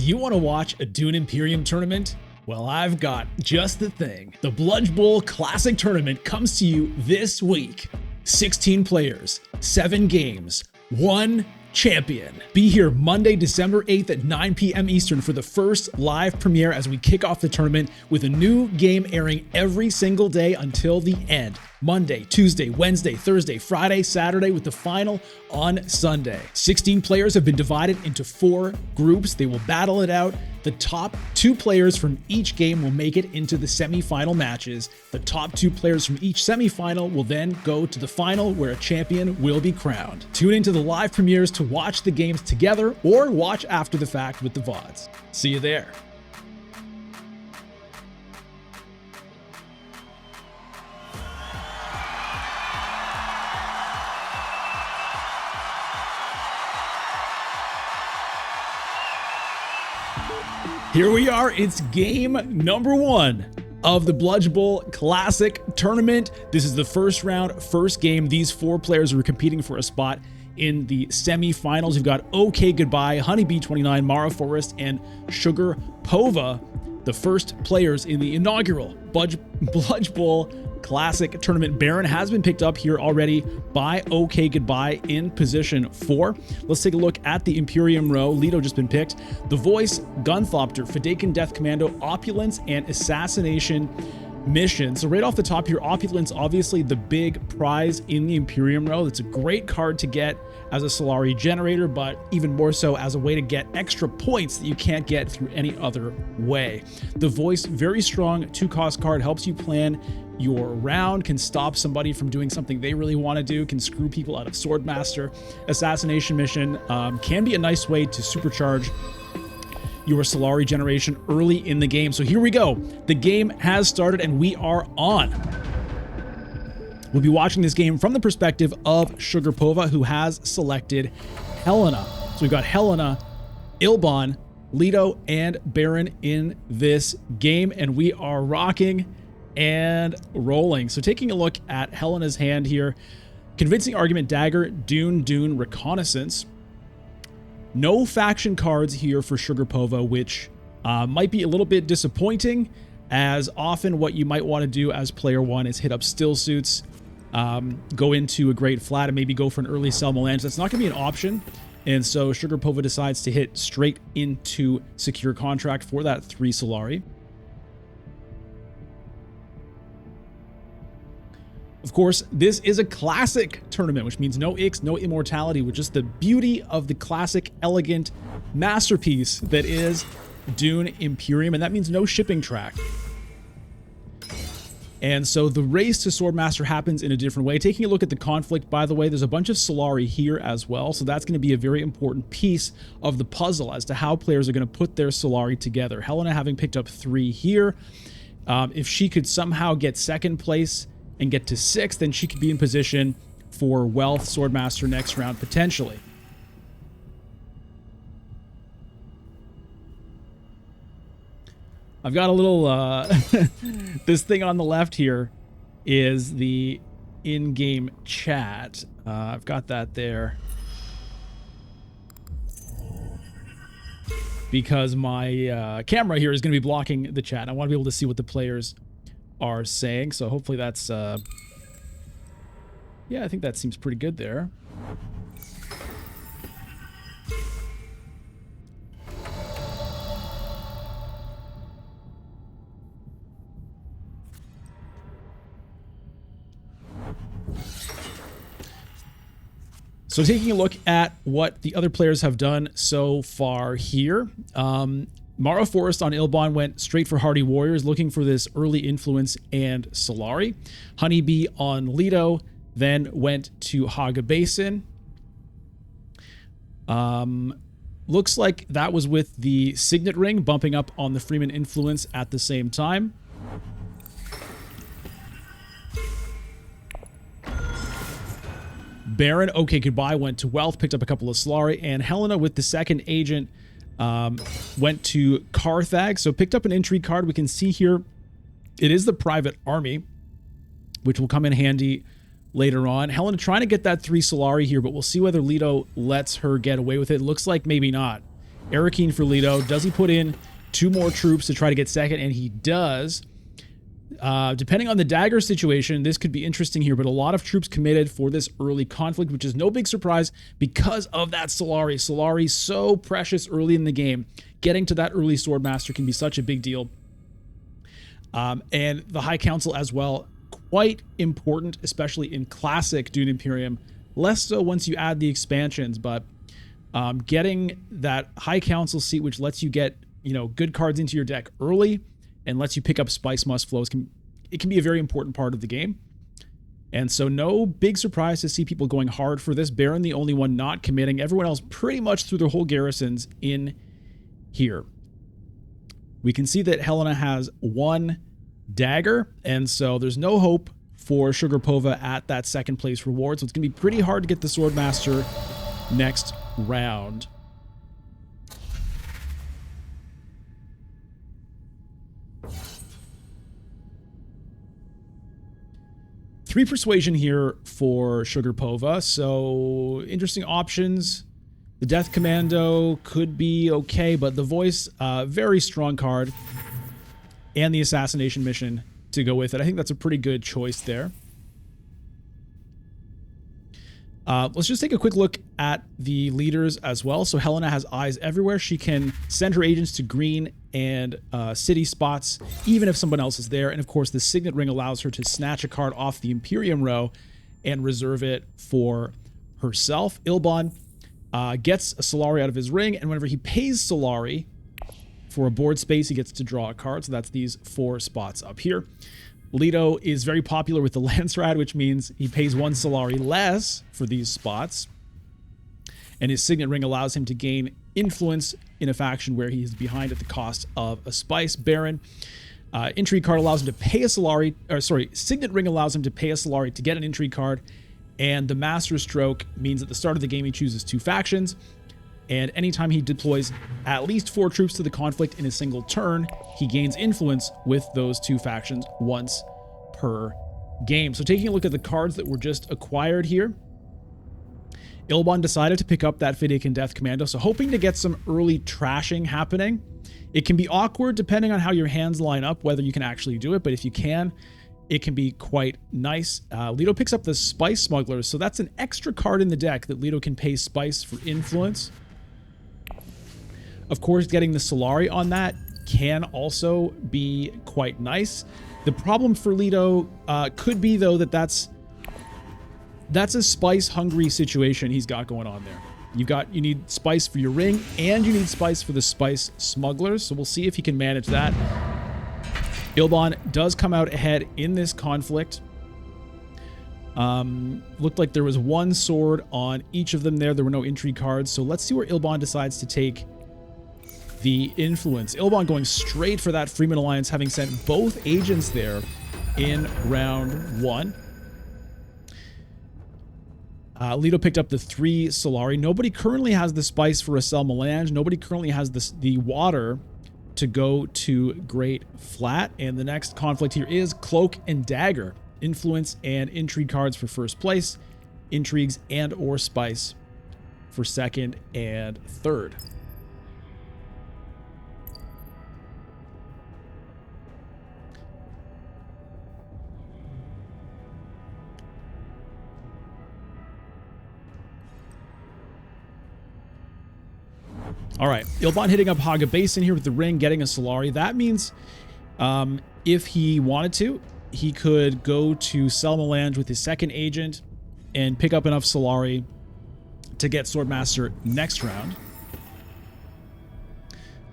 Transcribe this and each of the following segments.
you want to watch a Dune Imperium tournament? Well, I've got just the thing. The BludgeBowl Classic Tournament comes to you this week. 16 players, 7 games, 1 champion. Be here Monday, December 8th at 9 p.m. Eastern for the first live premiere as we kick off the tournament with a new game airing every single day until the end. Monday, Tuesday, Wednesday, Thursday, Friday, Saturday, with the final on Sunday. 16 players have been divided into 4 groups. They will battle it out. The top 2 players from each game will make it into the semifinal matches. The top 2 players from each semifinal will then go to the final where a champion will be crowned. Tune into the live premieres to watch the games together or watch after the fact with the VODs. See you there. Here we are, it's game number 1 of the BludgeBowl Classic Tournament. This is the first round, first game. These 4 players are competing for a spot in the semifinals. You've got OkayGoodbye, Honeybee29, MaraForest, and Sugar Pova, the first players in the inaugural BludgeBowl Classic Tournament. Baron has been picked up here already by OkayGoodbye in position 4. Let's take a look at the Imperium row. Leto just been picked. The Voice, Gunthopter, Fadakan Death Commando, Opulence, and Assassination Mission. So right off the top here, Opulence, obviously the big prize in the Imperium row. It's a great card to get as a Solari generator, but even more so as a way to get extra points that you can't get through any other way. The Voice, very strong 2-cost card, helps you plan your round, can stop somebody from doing something they really want to do, can screw people out of Swordmaster. Assassination Mission can be a nice way to supercharge your Solari generation early in the game. So here we go. The game has started and we are on. We'll be watching this game from the perspective of Sugar Pova, who has selected Helena. So we've got Helena, Ilbon, Leto, and Baron in this game, and we are rocking and rolling. So taking a look at Helena's hand here, Convincing Argument, Dagger, Dune, Reconnaissance. No faction cards here for Sugar Pova, which might be a little bit disappointing, as often what you might want to do as player 1 is hit up Still Suits, go into a Great Flat, and maybe go for an early sell Melange. That's not going to be an option, and so Sugar Pova decides to hit straight into Secure Contract for that 3 Solari. Of course, this is a classic tournament, which means no Ix, no immortality, with just the beauty of the classic, elegant masterpiece that is Dune Imperium, and that means no shipping track. And so the race to Swordmaster happens in a different way. Taking a look at the conflict, by the way, there's a bunch of Solari here as well, so that's going to be a very important piece of the puzzle as to how players are going to put their Solari together. Helena having picked up 3 here. If she could somehow get 2nd place and get to 6th, then she could be in position for Wealth Swordmaster next round, potentially. I've got a little, this thing on the left here is the in-game chat. I've got that there because my camera here is going to be blocking the chat. I want to be able to see what the players are saying, so hopefully that's yeah, I think that seems pretty good there. So taking a look at what the other players have done so far here, MaraForest on Ilbon went straight for Hardy Warriors, looking for this early influence and Solari. Honeybee on Leto then went to Haga Basin. Looks like that was with the Signet Ring, bumping up on the Freeman influence at the same time. Baron, OkayGoodbye, went to Wealth, picked up a couple of Solari, and Helena with the 2nd agent went to Carthag, so picked up an intrigue card. We can see here it is the Private Army, which will come in handy later on. Helena trying to get that 3 Solari here, but we'll see whether Leto lets her get away with it. Looks like maybe not. Arakeen for Leto. Does he put in 2 more troops to try to get second? And he does. Depending on the dagger situation, this could be interesting here, but a lot of troops committed for this early conflict, which is no big surprise because of that Solari. Solari, so precious early in the game. Getting to that early Swordmaster can be such a big deal. And the High Council as well, quite important, especially in classic Dune Imperium. Less so once you add the expansions, but getting that High Council seat, which lets you get, you know, good cards into your deck early and lets you pick up Spice Must Flows, it can be a very important part of the game. And so no big surprise to see people going hard for this. Baron, the only one not committing. Everyone else pretty much threw their whole garrisons in here. We can see that Helena has 1 dagger, and so there's no hope for Sugarpova at that second place reward. So it's going to be pretty hard to get the Swordmaster next round. Three persuasion here for Sugarpova, so interesting options. The Death Commando could be okay, but the Voice, very strong card, and the Assassination Mission to go with it. I think that's a pretty good choice there. Let's just take a quick look at the leaders as well. So Helena has eyes everywhere. She can send her agents to green and city spots, even if someone else is there. And of course, the Signet Ring allows her to snatch a card off the Imperium row and reserve it for herself. Ilbon gets a Solari out of his ring, and whenever he pays Solari for a board space, he gets to draw a card. So that's these 4 spots up here. Leto is very popular with the Lancerad, which means he pays 1 Solari less for these spots. And his Signet Ring allows him to gain influence in a faction where he is behind at the cost of a Spice. Baron, Intrigue card allows him to pay a Solari, or sorry, Signet Ring allows him to pay a Solari to get an Intrigue card. And the Master Stroke means at the start of the game he chooses 2 factions. And anytime he deploys at least 4 troops to the conflict in a single turn, he gains influence with those 2 factions once per game. So taking a look at the cards that were just acquired here, Ilbon decided to pick up that Fidic Death Commando, so hoping to get some early trashing happening. It can be awkward depending on how your hands line up, whether you can actually do it, but if you can, it can be quite nice. Leto picks up the Spice Smugglers, so that's an extra card in the deck that Leto can pay Spice for influence. Of course, getting the Solari on that can also be quite nice. The problem for Leto could be, though, that that's a spice-hungry situation he's got going on there. You need spice for your ring, and you need spice for the Spice Smugglers, so we'll see if he can manage that. Ilbon does come out ahead in this conflict. Looked like there was 1 sword on each of them there. There were no intrigue cards, so let's see where Ilbon decides to take the influence. Ilbon going straight for that Freeman Alliance, having sent both agents there in round 1. Leto picked up the 3 Solari. Nobody currently has the spice for Acel Melange. Nobody currently has the water to go to Great Flat. And the next conflict here is Cloak and Dagger. Influence and intrigue cards for first place. Intrigues and or spice for second and third. All right, Ilbon hitting up Haga Basin here with the ring, getting a Solari. That means if he wanted to, he could go to Sel Melange with his second agent and pick up enough Solari to get Swordmaster next round.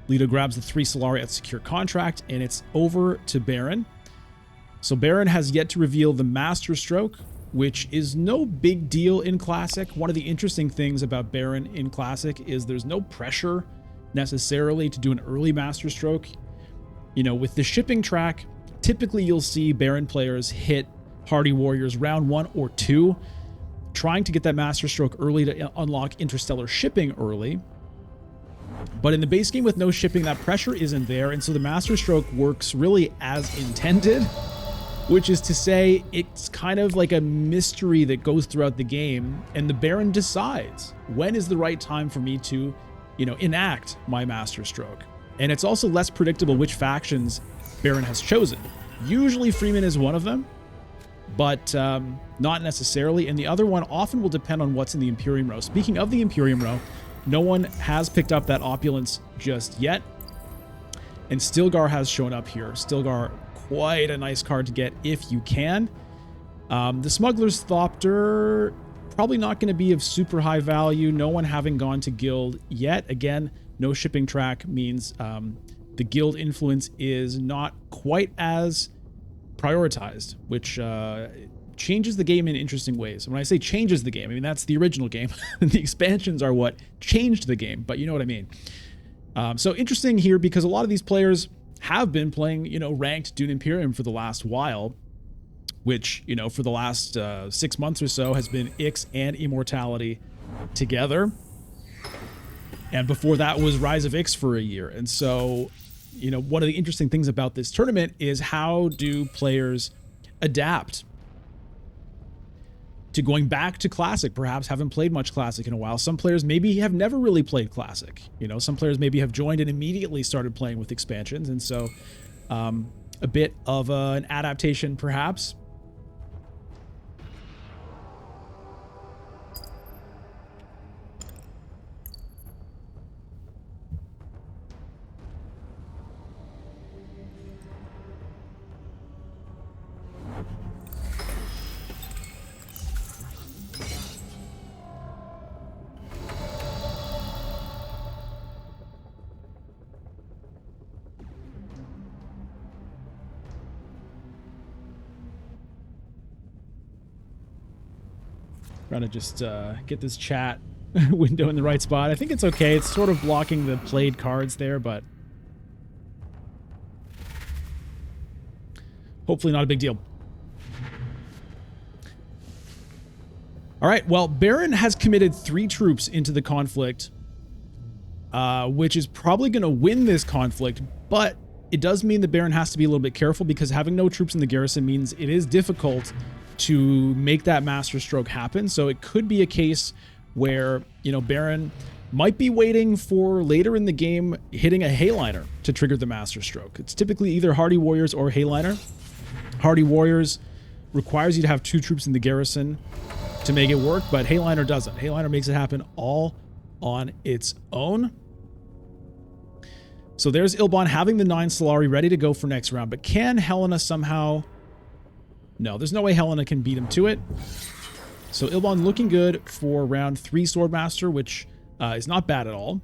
Leto grabs the 3 Solari at Secure Contract, and it's over to Baron. So Baron has yet to reveal the Master Stroke, which is no big deal in Classic. One of the interesting things about Baron in Classic is there's no pressure necessarily to do an early Master Stroke. You know, with the shipping track, typically you'll see Baron players hit Hardy Warriors round 1 or 2, trying to get that Master Stroke early to unlock interstellar shipping early. But in the base game with no shipping, that pressure isn't there, and so the Master Stroke works really as intended. Which is to say, it's kind of like a mystery that goes throughout the game, and the Baron decides when is the right time for me to enact my master stroke. And it's also less predictable which factions Baron has chosen. Usually Freeman is one of them, but not necessarily. And the other one often will depend on what's in the Imperium row. Speaking of the Imperium row, no one has picked up that opulence just yet. And Stilgar has shown up here. Stilgar, quite a nice card to get if you can. The Smuggler's Thopter, probably not going to be of super high value. No one having gone to guild yet. Again, no shipping track means the guild influence is not quite as prioritized, which changes the game in interesting ways. When I say changes the game, I mean that's the original game. The expansions are what changed the game, but you know what I mean. So interesting here because a lot of these players have been playing, ranked Dune Imperium for the last while, which, for the last 6 months or so has been Ix and Immortality together. And before that was Rise of Ix for a year. And so, one of the interesting things about this tournament is how do players adapt to going back to Classic, perhaps haven't played much Classic in a while. Some players maybe have never really played Classic. Some players maybe have joined and immediately started playing with expansions. And so a bit of an adaptation, perhaps. Trying to just get this chat window in the right spot. I think it's okay. It's sort of blocking the played cards there, but hopefully not a big deal. All right, well, Baron has committed 3 troops into the conflict, which is probably going to win this conflict, but it does mean the Baron has to be a little bit careful because having no troops in the garrison means it is difficult to make that master stroke happen. So it could be a case where, Baron might be waiting for later in the game hitting a Hayliner to trigger the master stroke. It's typically either Hardy Warriors or Hayliner. Hardy Warriors requires you to have 2 troops in the garrison to make it work, but Hayliner doesn't. Hayliner makes it happen all on its own. So there's Ilbon having the 9 Solari ready to go for next round, but can Helena somehow... No, there's no way Helena can beat him to it. So Ilbon looking good for round 3 Swordmaster, which is not bad at all.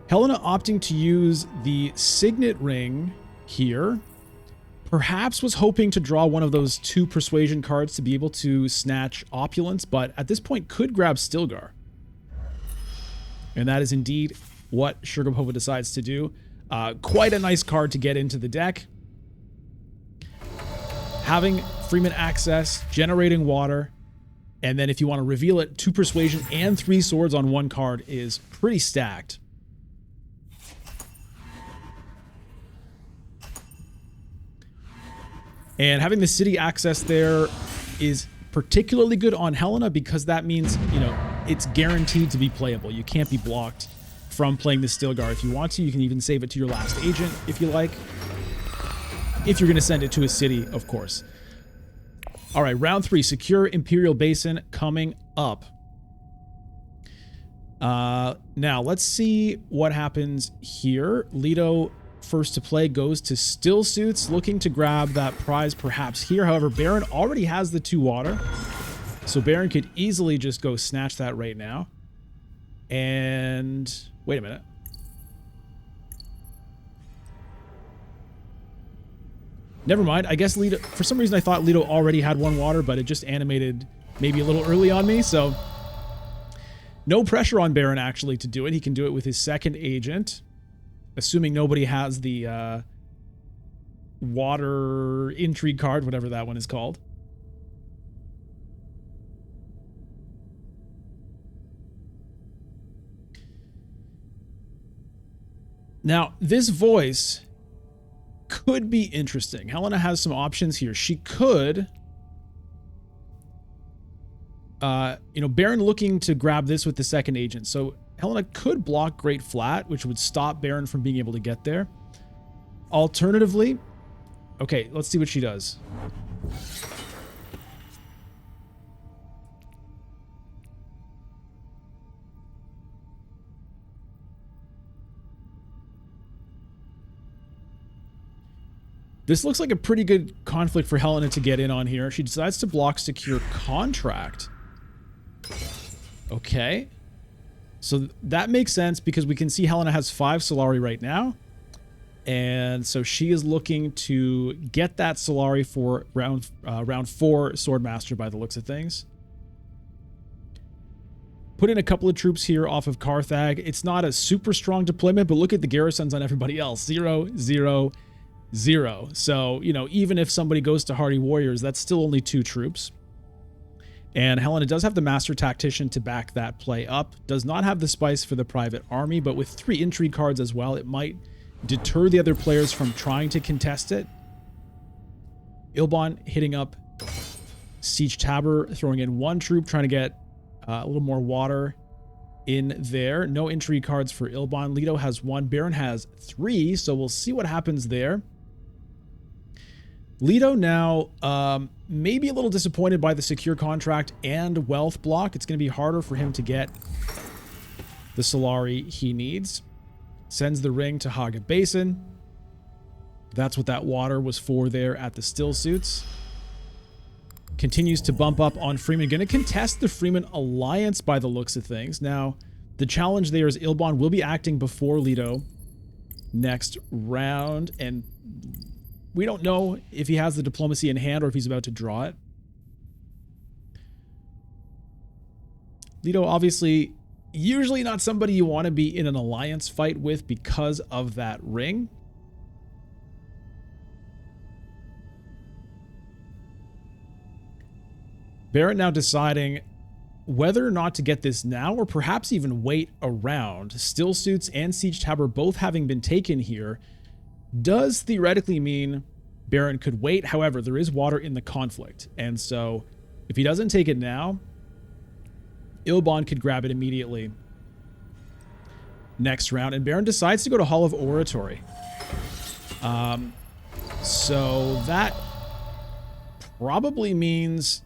Helena opting to use the Signet Ring here. Perhaps was hoping to draw one of those 2 Persuasion cards to be able to snatch Opulence, but at this point could grab Stilgar. And that is indeed what Shurgapova decides to do. Quite a nice card to get into the deck. Having Freeman access, generating water, and then if you want to reveal it, 2 Persuasion and 3 swords on 1 card is pretty stacked. And having the city access there is particularly good on Helena because that means, it's guaranteed to be playable. You can't be blocked from playing the Stilgar. If you want to, you can even save it to your last agent if you like. If you're going to send it to a city, of course. All right, round 3, Secure Imperial Basin coming up. Now, let's see what happens here. Leto, first to play, goes to Still Suits, looking to grab that prize perhaps here. However, Baron already has the 2 water, so Baron could easily just go snatch that right now. And wait a minute. Never mind. I guess Leto, for some reason I thought Leto already had 1 water, but it just animated maybe a little early on me. So no pressure on Baron actually to do it. He can do it with his 2nd agent, assuming nobody has the water intrigue card, whatever that one is called. Now, this voice could be interesting. Helena has some options here. She could Baron looking to grab this with the second agent. So Helena could block Great Flat, which would stop Baron from being able to get there. Alternatively, okay, let's see what she does. This looks like a pretty good conflict for Helena to get in on here. She decides to block Secure Contract. Okay. So that makes sense because we can see Helena has 5 Solari right now. And so she is looking to get that Solari for round 4 Swordmaster by the looks of things. Put in a couple of troops here off of Carthag. It's not a super strong deployment, but look at the garrisons on everybody else. 0, 0, 0. So, even if somebody goes to Hardy Warriors, that's still only 2 troops. And Helena does have the Master Tactician to back that play up. Does not have the Spice for the Private Army, but with 3 Intrigue cards as well, it might deter the other players from trying to contest it. Ilbon hitting up Siege Tabor, throwing in 1 troop, trying to get a little more water in there. No Intrigue cards for Ilbon. Leto has 1. Baron has 3, so we'll see what happens there. Leto now maybe a little disappointed by the Secure Contract and Wealth block. It's going to be harder for him to get the Solari he needs. Sends the ring to Haga Basin. That's what that water was for there at the Still Suits. Continues to bump up on Freeman. Going to contest the Freeman Alliance by the looks of things. Now, the challenge there is Ilbon will be acting before Leto next round, and we don't know if he has the diplomacy in hand or if he's about to draw it. Leto, obviously, usually not somebody you want to be in an alliance fight with because of that ring. Barrett now deciding whether or not to get this now or perhaps even wait around. Still Suits and Siege Tabor both having been taken here does theoretically mean Baron could wait. However, there is water in the conflict. And so if he doesn't take it now, Ilbon could grab it immediately next round. And Baron decides to go to Hall of Oratory. So that probably means,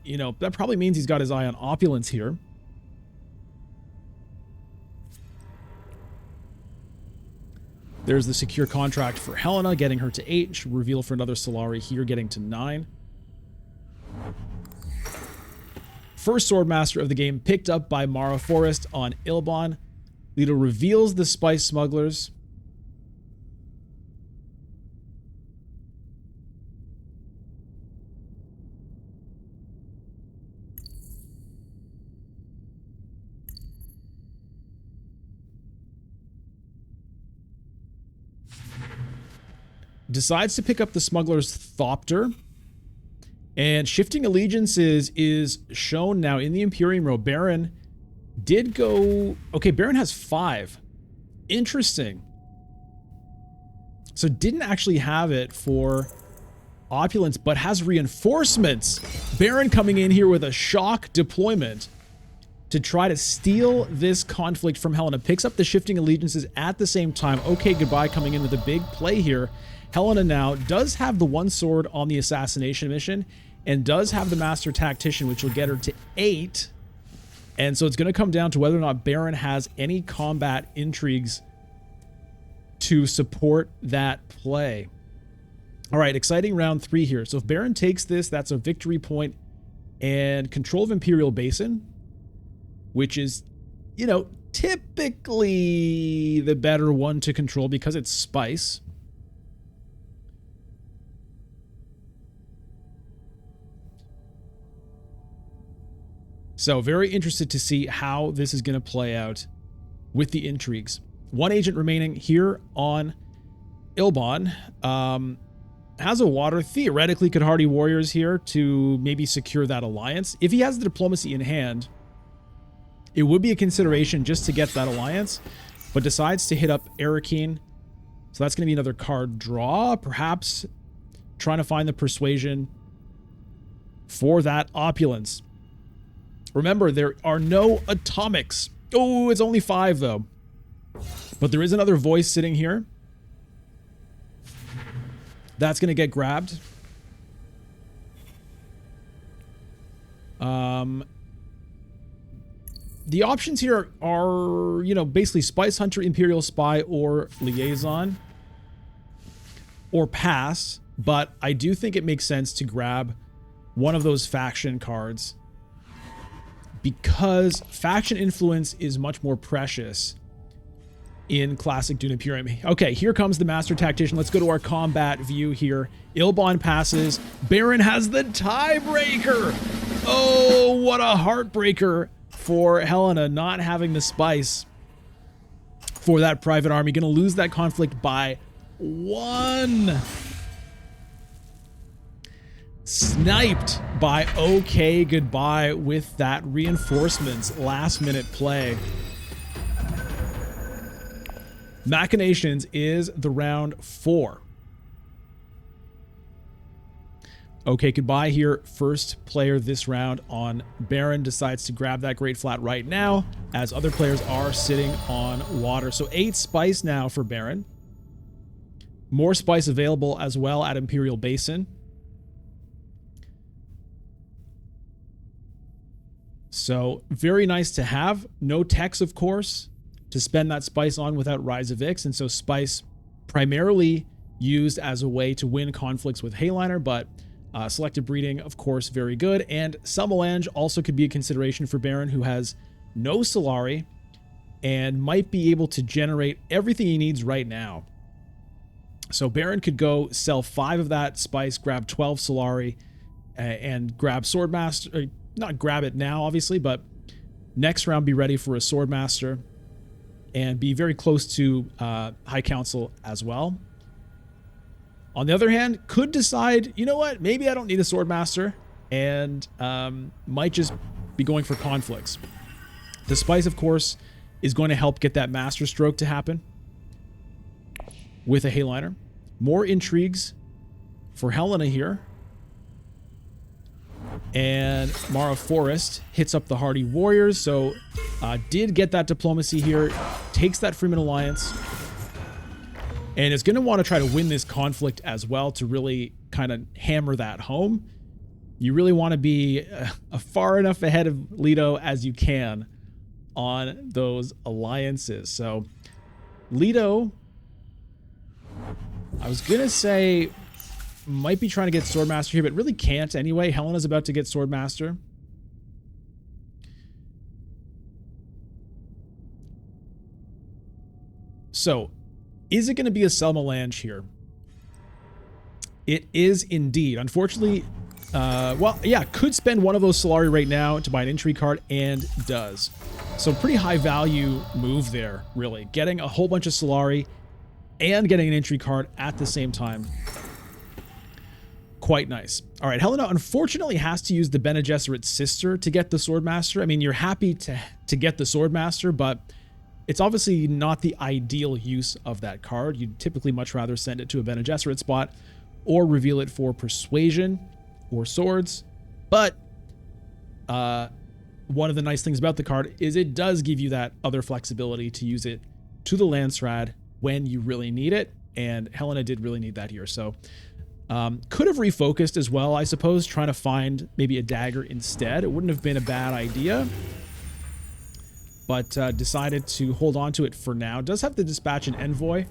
he's got his eye on Opulence here. There's the Secure Contract for Helena, getting her to 8. Should reveal for another Solari here, getting to 9. First Swordmaster of the game picked up by MaraForest on Ilbon. Leto reveals the Spice Smugglers. Decides to pick up the Smuggler's Thopter. And Shifting Allegiances is shown now in the Imperium row. Baron did go... Okay, Baron has 5. Interesting. So didn't actually have it for Opulence, but has reinforcements. Baron coming in here with a shock deployment to try to steal this conflict from Helena. Picks up the Shifting Allegiances at the same time. OkayGoodbye coming in with a big play here. Helena now does have the 1 sword on the assassination mission and does have the Master Tactician, which will get her to 8. And so it's going to come down to whether or not Baron has any combat intrigues to support that play. All right, exciting round 3 here. So if Baron takes this, that's a victory point and control of Imperial Basin, which is, typically the better one to control because it's Spice. So very interested to see how this is going to play out with the intrigues. 1 agent remaining here on Ilbon. Has a water. Theoretically could Hardy Warriors here to maybe secure that alliance. If he has the diplomacy in hand, it would be a consideration just to get that alliance, but decides to hit up Arakeen. So that's going to be another card draw. Perhaps trying to find the persuasion for that Opulence. Remember, there are no atomics. Oh, it's only 5 though. But there is another voice sitting here. That's going to get grabbed. The options here are, you know, basically Spice Hunter, Imperial Spy, or Liaison. Or pass. But I do think it makes sense to grab one of those faction cards, because faction influence is much more precious in classic Dune Imperium. Okay, here comes the Master Tactician. Let's go to our combat view here. Ilbon passes. Baron has the tiebreaker. Oh, what a heartbreaker for Helena, not having the spice for that private army. Gonna lose that conflict by 1. Sniped by OkayGoodbye with that reinforcements last minute play. Machinations is the round 4. OkayGoodbye here, first player this round on Baron, decides to grab that Great Flat right now, as other players are sitting on water. So 8 spice now for Baron. More spice available as well at Imperial Basin. So very nice to have. No techs, of course, to spend that spice on without Rise of Ix. And so spice primarily used as a way to win conflicts with Hayliner, but selective breeding, of course, very good. And Summelange also could be a consideration for Baron, who has no Solari and might be able to generate everything he needs right now. So Baron could go sell 5 of that spice, grab 12 Solari, and grab Swordmaster. Not grab it now, obviously, but next round be ready for a Swordmaster and be very close to High Council as well. On the other hand, could decide, you know what, maybe I don't need a Swordmaster, and might just be going for conflicts. The spice, of course, is going to help get that Master Stroke to happen with a Hayliner. More intrigues for Helena here. And MaraForest hits up the Hardy Warriors, so did get that diplomacy here, takes that Freeman Alliance, and is going to want to try to win this conflict as well to really kind of hammer that home. You really want to be far enough ahead of Leto as you can on those alliances. So Leto, I was going to say, might be trying to get Swordmaster here, but really can't anyway. Helena's about to get Swordmaster. So, is it going to be a Selma-Lange here? It is indeed. Unfortunately, well, yeah, could spend one of those Solari right now to buy an intrigue card, and does. So, pretty high value move there, really. Getting a whole bunch of Solari and getting an intrigue card at the same time. Quite nice. All right, Helena unfortunately has to use the Bene Gesserit's sister to get the Swordmaster. I mean, you're happy to get the Swordmaster, but it's obviously not the ideal use of that card. You'd typically much rather send it to a Bene Gesserit spot or reveal it for Persuasion or Swords. But one of the nice things about the card is it does give you that other flexibility to use it to the Landsrad when you really need it, and Helena did really need that here. So could have refocused as well, I suppose, trying to find maybe a dagger instead. It wouldn't have been a bad idea, but decided to hold on to it for now. Does have the Dispatch and Envoy.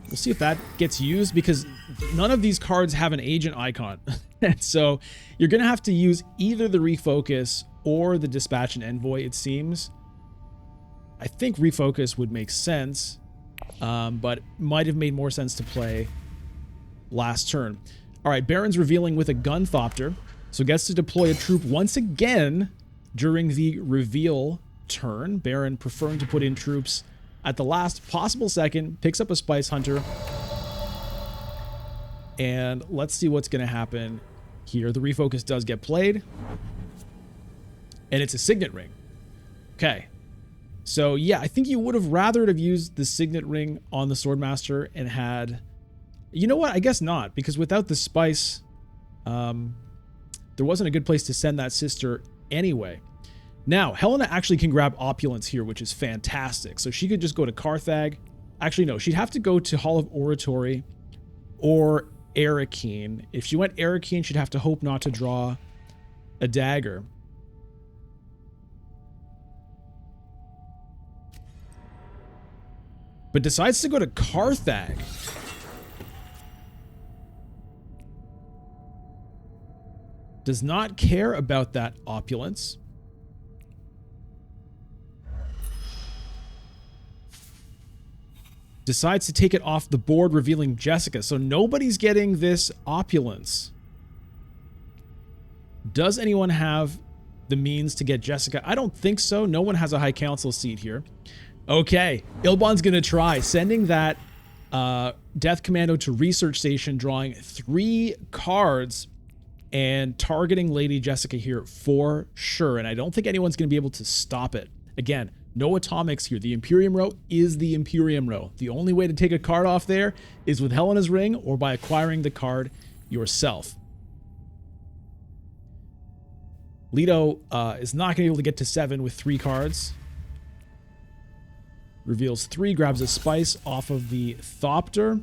We'll see if that gets used, because none of these cards have an agent icon. So you're going to have to use either the Refocus or the Dispatch and Envoy, it seems. I think Refocus would make sense. But might have made more sense to play last turn. All right, Baron's revealing with a Gunthopter, so gets to deploy a troop once again during the reveal turn. Baron preferring to put in troops at the last possible second, picks up a Spice Hunter, and let's see what's going to happen here. The Refocus does get played, and it's a Signet Ring. Okay. So, yeah, I think you would have rather have used the Signet Ring on the Swordmaster and had... You know what? I guess not, because without the Spice, There wasn't a good place to send that sister anyway. Now, Helena actually can grab Opulence here, which is fantastic. So she could just go to Carthag. Actually, no, she'd have to go to Hall of Oratory or Arakeen. If she went Arakeen, she'd have to hope not to draw a dagger. But decides to go to Carthag. Does not care about that Opulence. Decides to take it off the board, revealing Jessica. So nobody's getting this Opulence. Does anyone have the means to get Jessica? I don't think so. No one has a High Council seat here. Okay, Ilbon's going to try sending that Death Commando to Research Station, drawing 3 cards and targeting Lady Jessica here for sure. And I don't think anyone's going to be able to stop it. Again, no atomics here. The Imperium row is the Imperium row. The only way to take a card off there is with Helena's Ring or by acquiring the card yourself. Leto is not going to be able to get to 7 with 3 cards. Reveals 3, grabs a Spice off of the Thopter.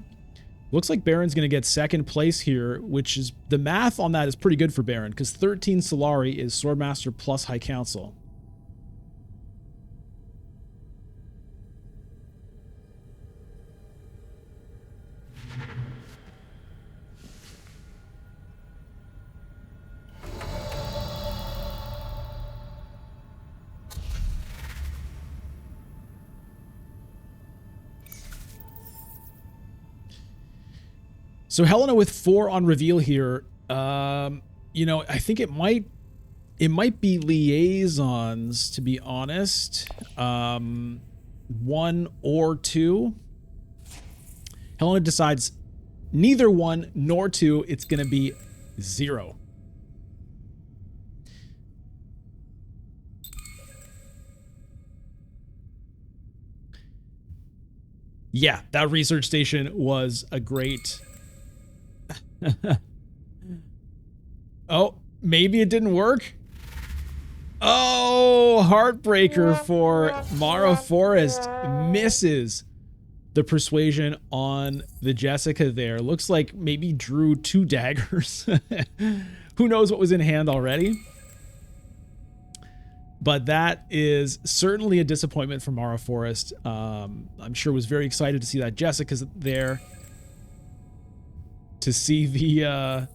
Looks like Baron's going to get 2nd place here, which is, the math on that is pretty good for Baron, because 13 Solari is Swordmaster plus High Council. So Helena with 4 on reveal here. You know, I think it might be liaisons, to be honest. 1 or 2. Helena decides neither 1 nor 2. It's going to be 0. Yeah, that research station was a great... Oh, maybe it didn't work. Oh, heartbreaker for MaraForest. Misses the persuasion on the Jessica there. Looks like maybe drew 2 daggers. Who knows what was in hand already? But that is certainly a disappointment for MaraForest. I'm sure was very excited to see that Jessica's there. To see the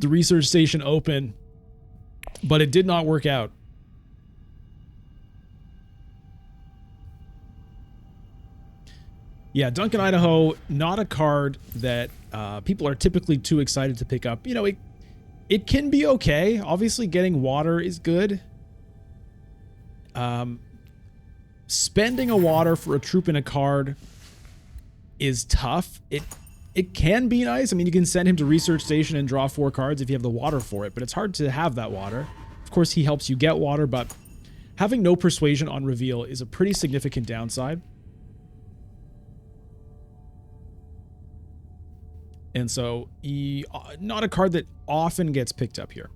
research station open, but it did not work out. Yeah, Duncan Idaho, not a card that people are typically too excited to pick up. You know, it can be okay. Obviously, getting water is good. Spending a water for a troop in a card is tough. It can be nice. I mean, you can send him to Research Station and draw 4 cards if you have the water for it, but it's hard to have that water. Of course, he helps you get water, but having no persuasion on reveal is a pretty significant downside. And so, not a card that often gets picked up here.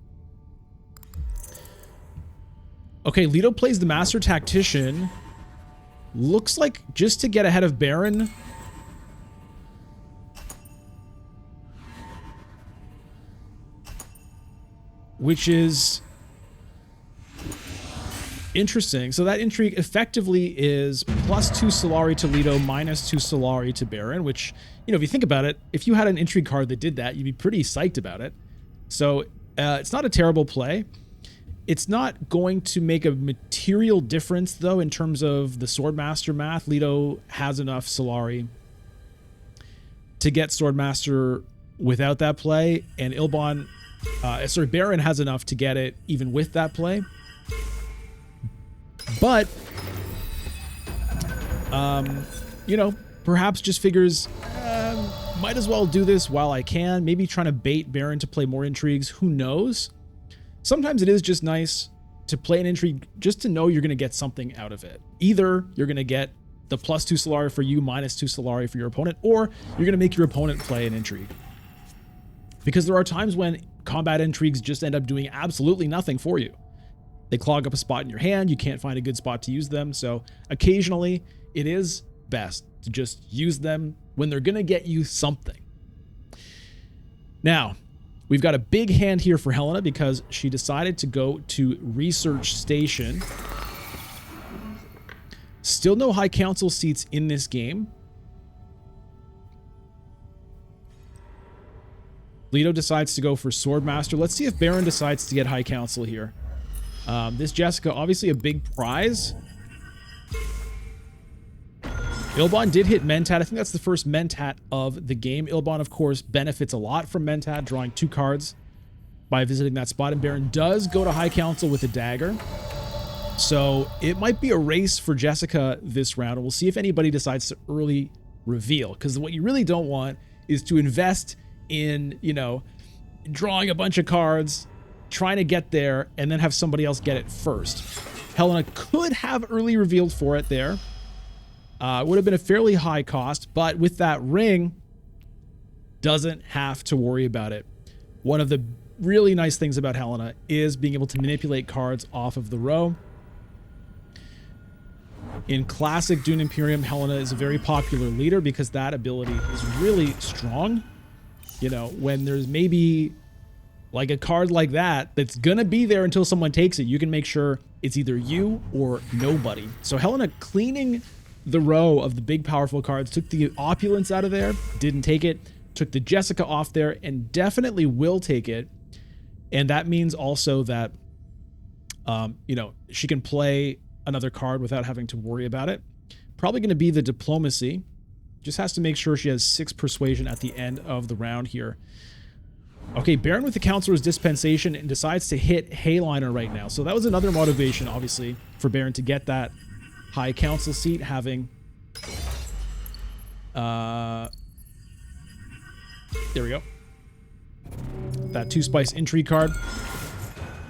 Okay, Leto plays the Master Tactician. Looks like just to get ahead of Baron. Which is interesting. So that intrigue effectively is +2 Solari to Leto, -2 Solari to Baron, which, you know, if you think about it, if you had an intrigue card that did that, you'd be pretty psyched about it. So it's not a terrible play. It's not going to make a material difference, though, in terms of the Swordmaster math. Leto has enough Solari to get Swordmaster without that play, and Ilbon... Baron has enough to get it even with that play. But, you know, perhaps just figures, might as well do this while I can. Maybe trying to bait Baron to play more intrigues. Who knows? Sometimes it is just nice to play an intrigue just to know you're going to get something out of it. Either you're going to get the +2 Solari for you, -2 Solari for your opponent, or you're going to make your opponent play an intrigue. Because there are times when combat intrigues just end up doing absolutely nothing for you. They clog up a spot in your hand, you can't find a good spot to use them, so occasionally it is best to just use them when they're gonna get you something. Now, we've got a big hand here for Helena because she decided to go to Research Station. Still no High Council seats in this game. Leto decides to go for Swordmaster. Let's see if Baron decides to get High Council here. This Jessica, obviously a big prize. Ilbon did hit Mentat. I think that's the first Mentat of the game. Ilbon, of course, benefits a lot from Mentat, drawing 2 cards by visiting that spot. And Baron does go to High Council with a dagger. So it might be a race for Jessica this round. We'll see if anybody decides to early reveal. Because what you really don't want is to invest in, you know, drawing a bunch of cards, trying to get there, and then have somebody else get it first. Helena could have early revealed for it there. It would have been a fairly high cost, but with that ring, doesn't have to worry about it. One of the really nice things about Helena is being able to manipulate cards off of the row. In classic Dune Imperium, Helena is a very popular leader because that ability is really strong. You know, when there's maybe like a card like that that's gonna be there until someone takes it, you can make sure it's either you or nobody. So Helena cleaning the row of the big powerful cards, took the Opulence out of there, didn't take it, took the Jessica off there, and definitely will take it. And that means also that, you know, she can play another card without having to worry about it. Probably going to be the Diplomacy. Just has to make sure she has 6 Persuasion at the end of the round here. Okay, Baron with the Counselor's Dispensation and decides to hit Hayliner right now. So that was another motivation, obviously, for Baron to get that High Council seat, having there we go, that 2 Spice Intrigue card.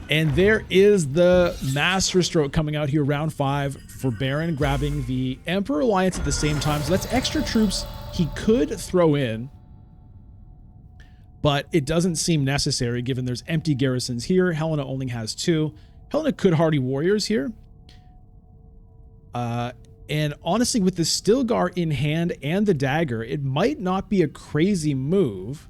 And there is the Master Stroke coming out here, round 5 for Baron, grabbing the Emperor Alliance at the same time. So that's extra troops he could throw in, but it doesn't seem necessary given there's empty garrisons here. Helena only has 2. Helena could hardy warriors here. And honestly, with the Stilgar in hand and the dagger, it might not be a crazy move.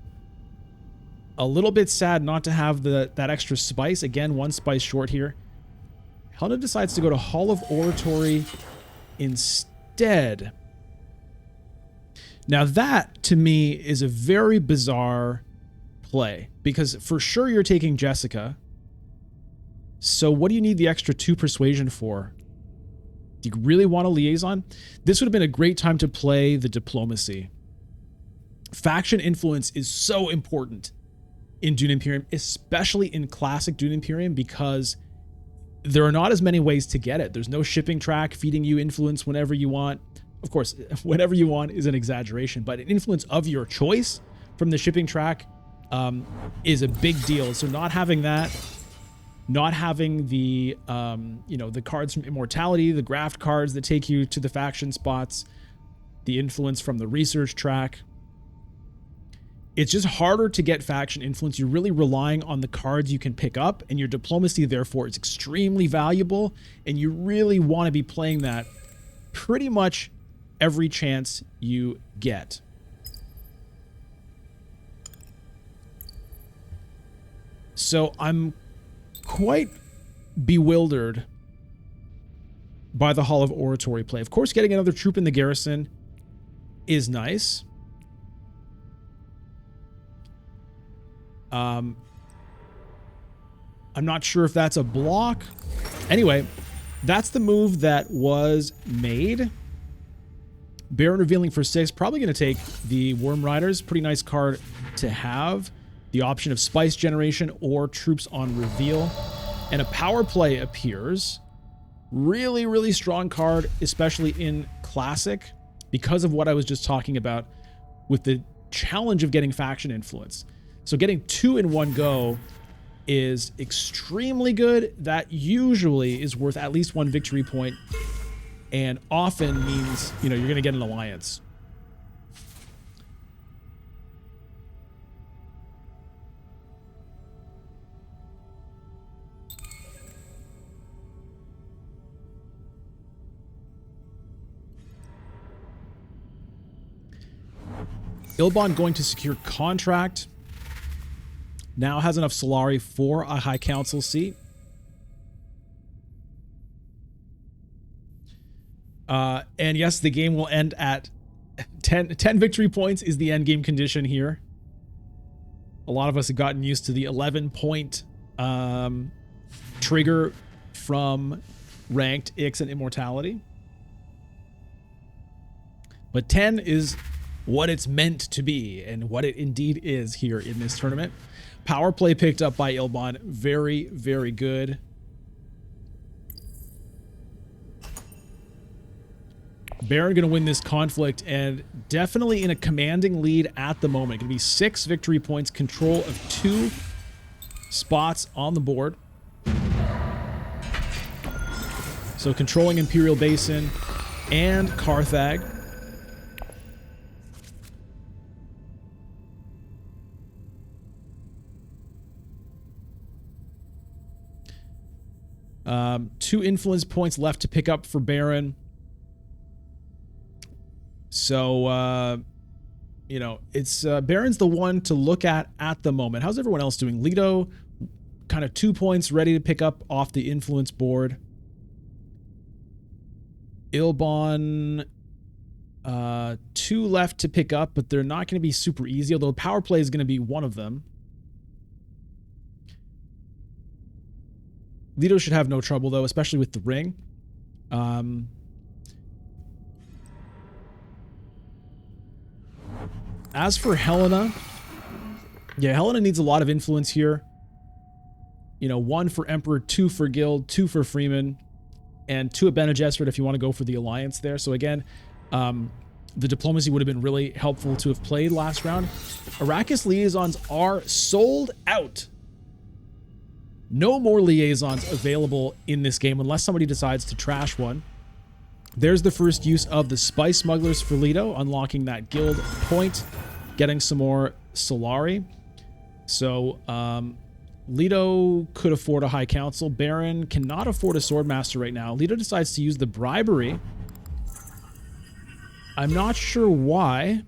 A little bit sad not to have that extra spice. Again, 1 spice short here. Helena decides to go to Hall of Oratory instead. Now that, to me, is a very bizarre play. Because for sure you're taking Jessica. So what do you need the extra 2 Persuasion for? Do you really want a liaison? This would have been a great time to play the Diplomacy. Faction influence is so important in Dune Imperium, especially in classic Dune Imperium, because there are not as many ways to get it. There's no shipping track feeding you influence whenever you want. Of course, whenever you want is an exaggeration, but an influence of your choice from the shipping track is a big deal. So not having that, not having the, you know, the cards from Immortality, the graft cards that take you to the faction spots, the influence from the research track. It's just harder to get faction influence. You're really relying on the cards you can pick up, and your Diplomacy, therefore, is extremely valuable, and you really want to be playing that pretty much every chance you get. So I'm quite bewildered by the Hall of Oratory play. Of course, getting another troop in the garrison is nice. I'm not sure if that's a block. Anyway, that's the move that was made. Baron revealing for 6. Probably going to take the Worm Riders. Pretty nice card to have. The option of Spice Generation or Troops on reveal. And a power play appears. Really, really strong card, especially in Classic, because of what I was just talking about with the challenge of getting faction influence. So getting 2 in one go is extremely good. That usually is worth at least 1 victory point, and often means, you know, you're going to get an alliance. Ilbon going to secure contract. Now has enough Solari for a High Council seat. And yes, the game will end at 10 victory points is the end game condition here. A lot of us have gotten used to the 11-point trigger from ranked Ix and Immortality. But 10 is what it's meant to be and what it indeed is here in this tournament. Power play picked up by Ilbon. Very, very good. Baron going to win this conflict and definitely in a commanding lead at the moment. Going to be 6 victory points, control of 2 spots on the board. So controlling Imperial Basin and Carthag. Two influence points left to pick up for Baron. So, you know, it's Baron's the one to look at the moment. How's everyone else doing? Lido, kind of 2 points ready to pick up off the influence board. Ilbon, 2 left to pick up, but they're not going to be super easy, although power play is going to be one of them. Lido should have no trouble, though, especially with the ring. As for Helena, yeah, Helena needs a lot of influence here. You know, 1 for Emperor, 2 for Guild, 2 for Freeman, and 2 at Bene Gesserit if you want to go for the Alliance there. So again, the diplomacy would have been really helpful to have played last round. Arrakis liaisons are sold out. No more liaisons available in this game unless somebody decides to trash one. There's the first use of the Spice Smugglers for Lido, unlocking that guild point, getting some more Solari. So, Lido could afford a High Council. Baron cannot afford a Swordmaster right now. Lido decides to use the bribery. I'm not sure why.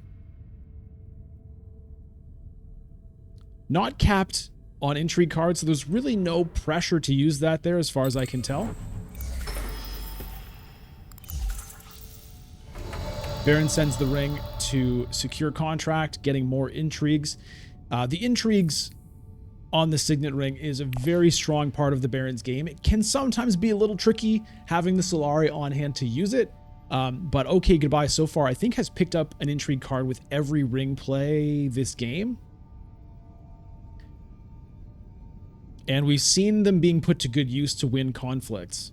Not capped on intrigue cards, so there's really no pressure to use that there as far as I can tell. Baron sends the ring to secure contract, getting more intrigues. The intrigues on the Signet ring is a very strong part of the Baron's game. It can sometimes be a little tricky having the Solari on hand to use it, but OkayGoodbye so far I think has picked up an intrigue card with every ring play this game. And we've seen them being put to good use to win conflicts.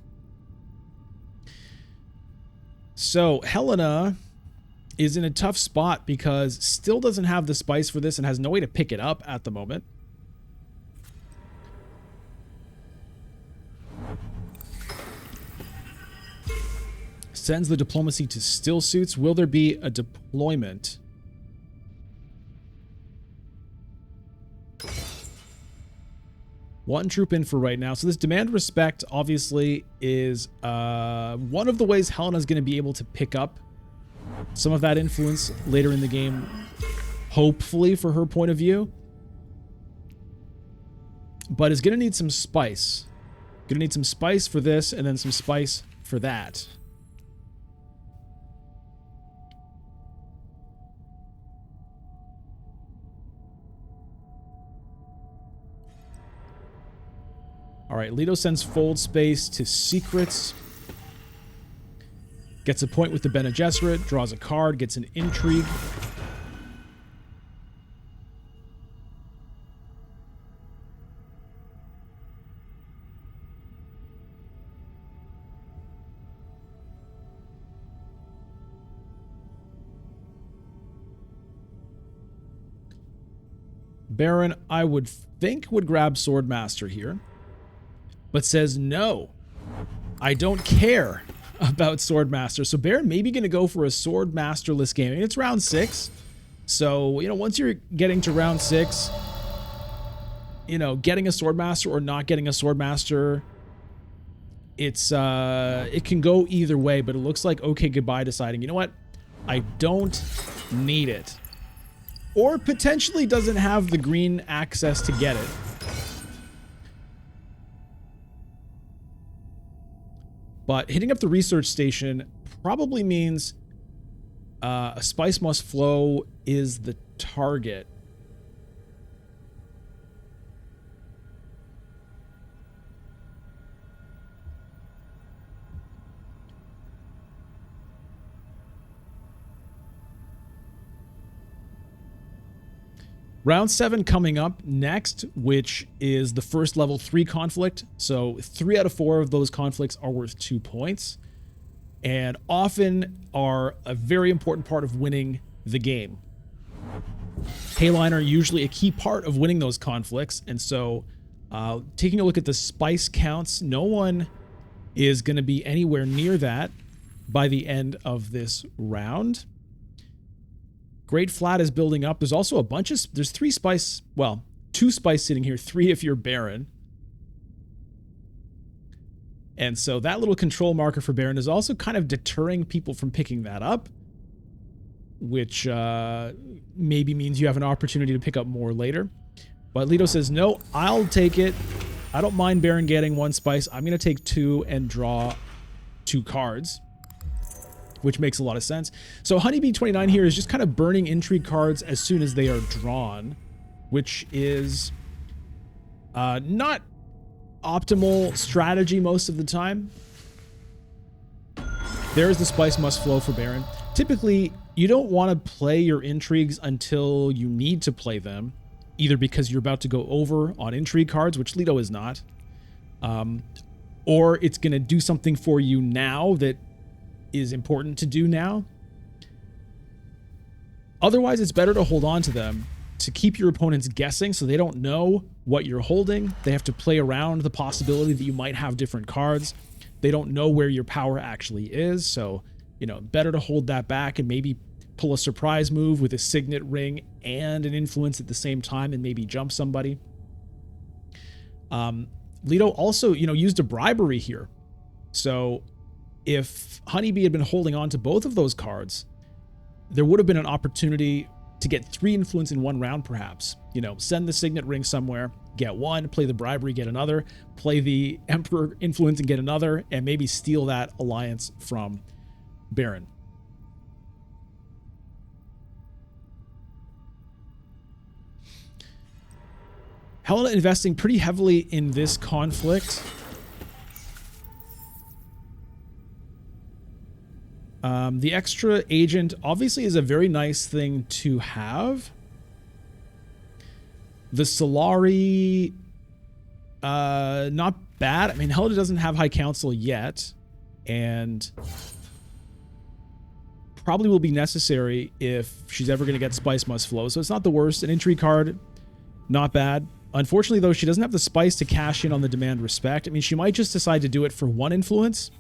So Helena is in a tough spot because still doesn't have the spice for this and has no way to pick it up at the moment. Sends the diplomacy to still suits. Will there be a deployment? One troop in for right now. So this demand respect obviously is one of the ways Helena's going to be able to pick up some of that influence later in the game, hopefully for her point of view. But is going to need some spice. Going to need some spice for this and then some spice for that. All right, Lido sends fold space to secrets. Gets a point with the Bene Gesserit, draws a card, gets an intrigue. Baron, I would think, would grab Swordmaster here, but says no, I don't care about Swordmaster. So Baron maybe going to go for a Swordmasterless game. I mean, it's round 6. So, you know, once you're getting to round 6, you know, getting a Swordmaster or not getting a Swordmaster, it's, it can go either way, but it looks like OkayGoodbye deciding, you know what? I don't need it. or potentially doesn't have the green access to get it. But hitting up the research station probably means a spice must flow is the target. Round 7 coming up next, which is the first level 3 conflict. So 3 out of 4 of those conflicts are worth 2 points and often are a very important part of winning the game. Hayliner are usually a key part of winning those conflicts. And so taking a look at the spice counts, no one is going to be anywhere near that by the end of this round. Great Flat is building up. There's also a bunch of... There's 3 spice... Well, 2 spice sitting here. 3 if you're Baron. And so that little control marker for Baron is also kind of deterring people from picking that up. Which maybe means you have an opportunity to pick up more later. But Lito says, no, I'll take it. I don't mind Baron getting 1 spice. I'm going to take 2 and draw 2 cards. Which makes a lot of sense. So Honeybee 29 here is just kind of burning intrigue cards as soon as they are drawn, which is not optimal strategy most of the time. There's the spice must flow for Baron. Typically, you don't want to play your intrigues until you need to play them, either because you're about to go over on intrigue cards, which Lito is not, or it's going to do something for you now that is important to do now. Otherwise, it's better to hold on to them to keep your opponents guessing so they don't know what you're holding. They have to play around the possibility that you might have different cards. They don't know where your power actually is. So, you know, better to hold that back and maybe pull a surprise move with a signet ring and an influence at the same time and maybe jump somebody. Lito also, you know, used a bribery here. So if Honeybee had been holding on to both of those cards, there would have been an opportunity to get 3 influence in 1 round, perhaps. You know, send the signet ring somewhere, get 1, play the bribery, get another, play the Emperor influence and get another, and maybe steal that alliance from Baron. Helena investing pretty heavily in this conflict. The extra agent obviously is a very nice thing to have. The Solari, not bad. I mean, Helena doesn't have High Council yet, and probably will be necessary if she's ever going to get Spice Must Flow. So it's not the worst. An intrigue card, not bad. Unfortunately, though, she doesn't have the spice to cash in on the Demand Respect. I mean, she might just decide to do it for 1 influence.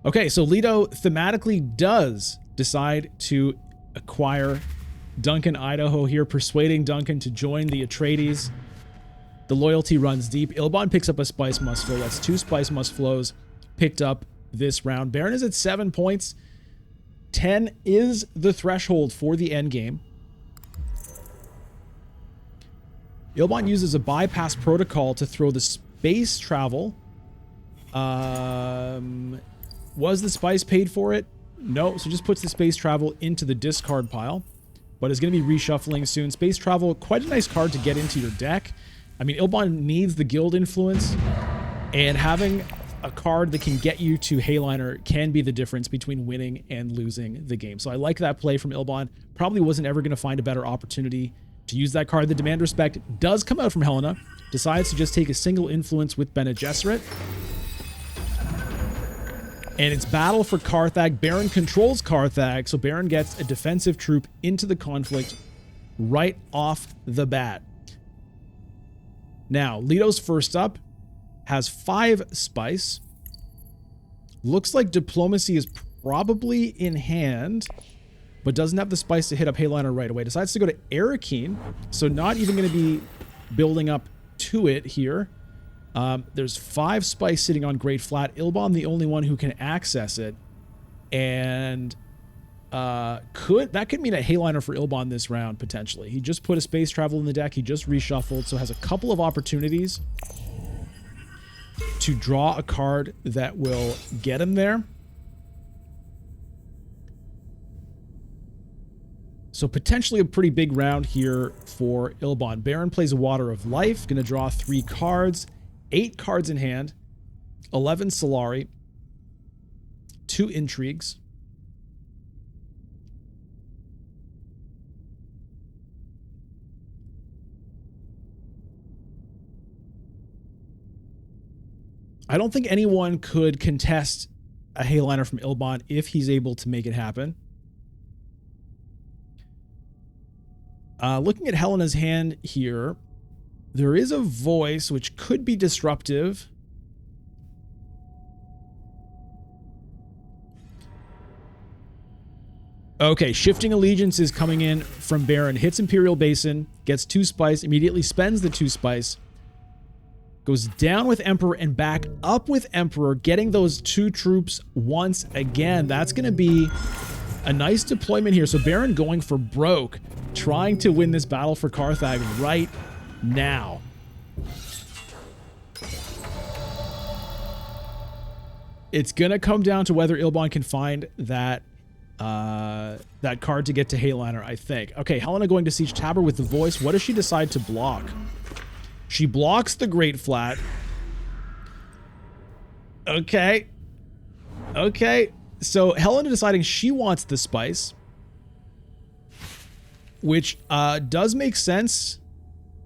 Okay, so Lito thematically does decide to acquire Duncan, Idaho here, persuading Duncan to join the Atreides. The loyalty runs deep. Ilbon picks up a Spice Must Flow. That's 2 Spice Must Flows picked up this round. Baron is at 7 points. 10 is the threshold for the end game. Ilbon uses a bypass protocol to throw the space travel. Was the spice paid for it? No, so just puts the space travel into the discard pile, but is going to be reshuffling soon. Space travel, quite a nice card to get into your deck. I mean, Ilbon needs the guild influence, and having a card that can get you to Hayliner can be the difference between winning and losing the game. So I like that play from Ilbon. Probably wasn't ever going to find a better opportunity to use that card. The Demand Respect does come out from Helena. Decides to just take a single influence with Bene Gesserit. And it's battle for Carthag. Baron controls Carthag, so Baron gets a defensive troop into the conflict right off the bat. Now, Lito's first up has 5 spice. Looks like diplomacy is probably in hand, but doesn't have the spice to hit up Hayliner right away. Decides to go to Arakeen, so not even going to be building up to it here. There's 5 spice sitting on Great Flat. Ilbon, the only one who can access it. And that could mean a Hayliner for Ilbon this round, potentially. He just put a space travel in the deck. He just reshuffled, so has a couple of opportunities to draw a card that will get him there. So potentially a pretty big round here for Ilbon. Baron plays a Water of Life, going to draw 3 cards, 8 cards in hand, 11 Solari, 2 Intrigues. I don't think anyone could contest a Hayliner from Ilbon if he's able to make it happen. Looking at Helena's hand here, there is a voice which could be disruptive. Okay, Shifting Allegiance is coming in from Baron. Hits Imperial Basin, gets 2 spice, immediately spends the 2 spice. Goes down with Emperor and back up with Emperor, getting those 2 troops once again. That's going to be a nice deployment here. So Baron going for broke, trying to win this battle for Carthage right now. It's going to come down to whether Ilbon can find that card to get to Hayliner, I think. Okay, Helena going to Siege Tabor with the voice. What does she decide to block? She blocks the Great Flat. Okay. Okay. So Helena deciding she wants the spice, which does make sense.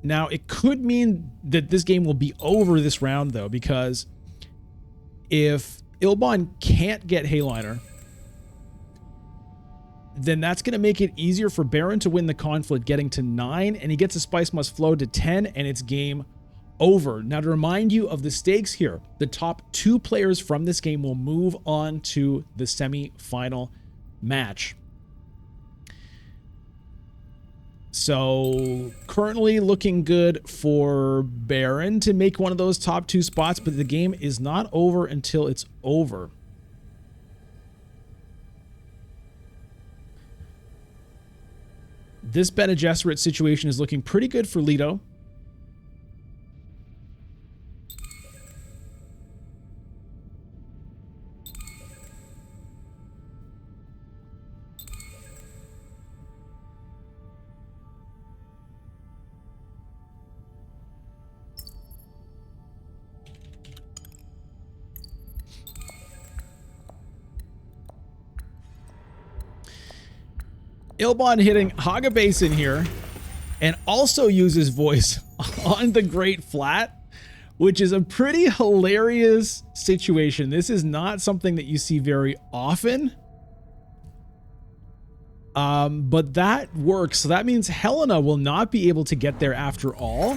Now, it could mean that this game will be over this round, though, because if Ilbon can't get Hayliner, then that's going to make it easier for Baron to win the conflict, getting to 9, and he gets a spice must flow to 10, and it's game over. Now, to remind you of the stakes here, the top 2 players from this game will move on to the semi-final match. So, currently looking good for Baron to make one of those top 2 spots, but the game is not over until it's over. This Bene Gesserit situation is looking pretty good for Leto. Ilbon hitting Haga Basin here, and also uses voice on the Great Flat, which is a pretty hilarious situation. This is not something that you see very often, but that works. So that means Helena will not be able to get there after all,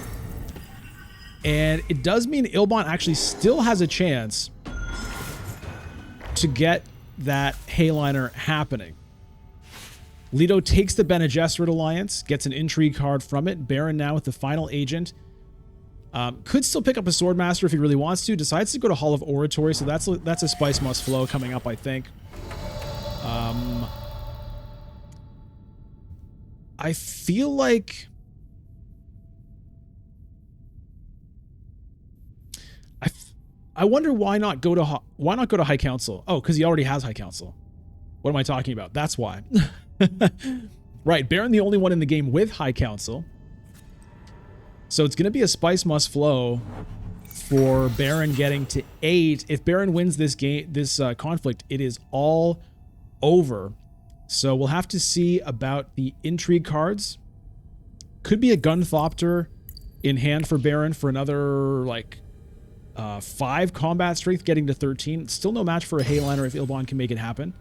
and it does mean Ilbon actually still has a chance to get that Hayliner happening. Leto takes the Bene Gesserit Alliance, gets an intrigue card from it. Baron now with the final agent. Could still pick up a Swordmaster if he really wants to. Decides to go to Hall of Oratory, so that's a spice must flow coming up, I think. I feel like I wonder why not go to High Council. Oh, because he already has High Council. What am I talking about? That's why. Right, Baron the only one in the game with High Council. So it's going to be a spice must flow for Baron getting to 8. If Baron wins this game, this conflict, it is all over. So we'll have to see about the intrigue cards. Could be a Gunthopter in hand for Baron for another, like, 5 combat strength, getting to 13. Still no match for a Hayliner if Ilbon can make it happen.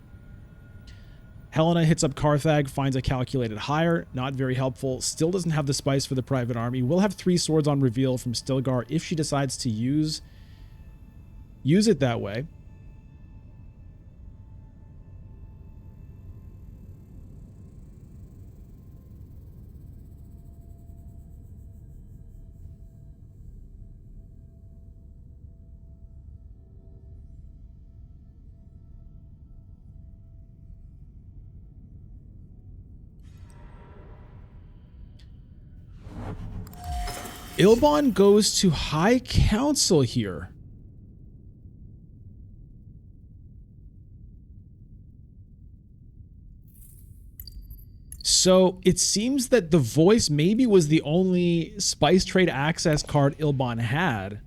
Helena hits up Carthage, finds a calculated higher. Not very helpful. Still doesn't have the spice for the private army. Will have 3 swords on reveal from Stilgar if she decides to use it that way. Ilbon goes to High Council here. So it seems that the voice maybe was the only spice trade access card Ilbon had.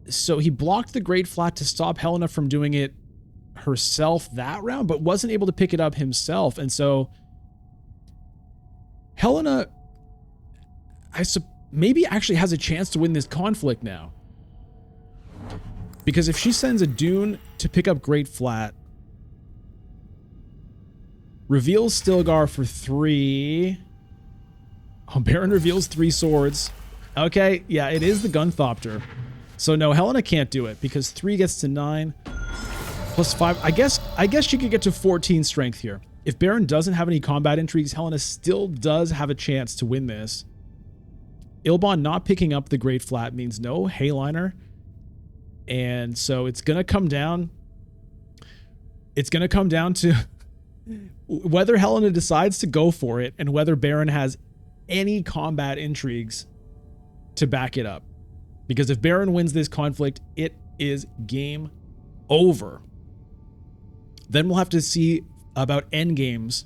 So he blocked the Great Flat to stop Helena from doing it herself that round, but wasn't able to pick it up himself. And so Helena, maybe actually has a chance to win this conflict now. Because if she sends a Dune to pick up Great Flat, reveals Stilgar for 3. Oh, Baron reveals 3 swords. Okay, yeah, it is the Gunthopter. So no, Helena can't do it because 3 gets to 9. Plus 5. I guess she could get to 14 strength here. If Baron doesn't have any combat intrigues, Helena still does have a chance to win this. Ilbon not picking up the Great Flat means no Hayliner. And so it's going to come down. It's going to come down to whether Helena decides to go for it and whether Baron has any combat intrigues to back it up. Because if Baron wins this conflict, it is game over. Then we'll have to see about endgames.